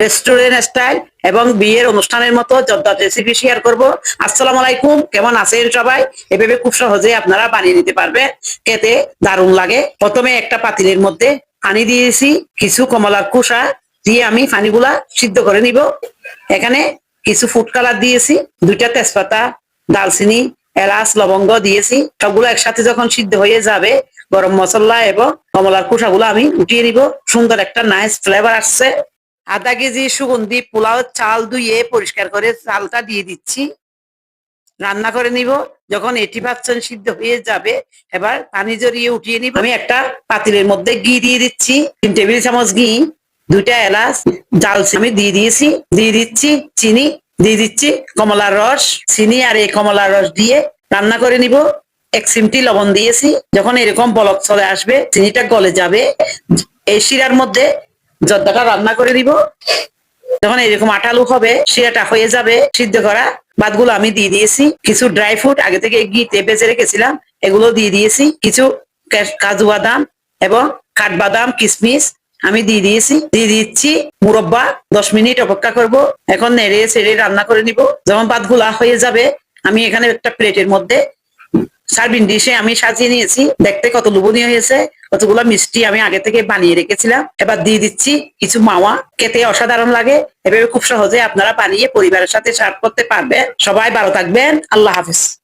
Restaurant style এবং বিয়ের অনুষ্ঠানের মতো জর্দার রেসিপি শেয়ার করব। আসসালামু আলাইকুম, কেমন আছেন সবাই? এভাবে খুব সহজে আপনারা বানিয়ে নিতে পারবেন, খেতে দারুণ লাগে। প্রথমে একটা পাতিলের মধ্যে পানি দিয়েছি, কিছু কমলার খোসা দিয়ে আমি পানিগুলা সিদ্ধ করে নিব। এখানে কিছু ফুড কালার দিয়েছি, 2টা তেজপাতা, দালচিনি, এলাচ, লবঙ্গ দিয়েছি। সবগুলো একসাথে যখন সিদ্ধ হয়ে যাবে, গরম মশলা এবং কমলার খোসাগুলো আমি উঠিয়ে নিব। সুন্দর একটা নাইস ফ্লেভার আসছে। আধা কেজি সুগন্ধি পোলাও চাল ধুয়ে পরিষ্কার করে চালটা দিয়ে দিচ্ছি, রান্না করে নিব। যখন 80% সিদ্ধ হয়ে যাবে, এবার পানি জড়িয়ে উঠিয়ে নিব। আমি একটা পাতিলের মধ্যে ঘি দিয়ে দিচ্ছি, 3 টেবিল চামচ ঘি, 2টা এলাচ, দারচিনি আমি দিয়ে দিয়েছি, দিয়ে দিচ্ছি চিনি, দিয়ে দিচ্ছি কমলার রস। চিনি আর এই কমলার রস দিয়ে রান্না করে নিব। 1 চিমটি লবণ দিয়েছি। যখন এরকম বলক চলে আসবে, চিনিটা গলে যাবে, এই শিরার মধ্যে জর্দাটা রান্না করে দিব। যখন এরকম আঠালো হবে, শিরাটা হয়ে যাবে, সিদ্ধ করা ভাতগুলো আমি দিয়ে দিয়েছি। কিছু ড্রাই ফ্রুট আগে থেকে ঘিতে ভেজে রেখেছিলাম, এগুলো দিয়ে দিয়েছি। কিছু কাজু বাদাম এবং কাঠবাদাম, কিশমিশ আমি দিয়ে দিয়েছি। দিয়ে দিচ্ছি মুরব্বা। 10 মিনিট অপেক্ষা করব। এখন নেড়ে ছেড়ে রান্না করে নিব। যখন ভাতগুলা হয়ে যাবে, আমি এখানে একটা প্লেটের মধ্যে সার্ভিং ডিশে আমি সাজিয়ে নিয়েছি। দেখতে কত লোভনীয় হয়েছে। কতগুলো মিষ্টি আমি আগে থেকে বানিয়ে রেখেছিলাম। এবার দিয়ে দিচ্ছি কিছু মাওয়া। খেতে অসাধারণ লাগে। এভাবে খুব সহজে আপনারা বানিয়ে পরিবারের সাথে সার্ভ করতে পারবেন। সবাই ভালো থাকবেন। আল্লাহ হাফেজ।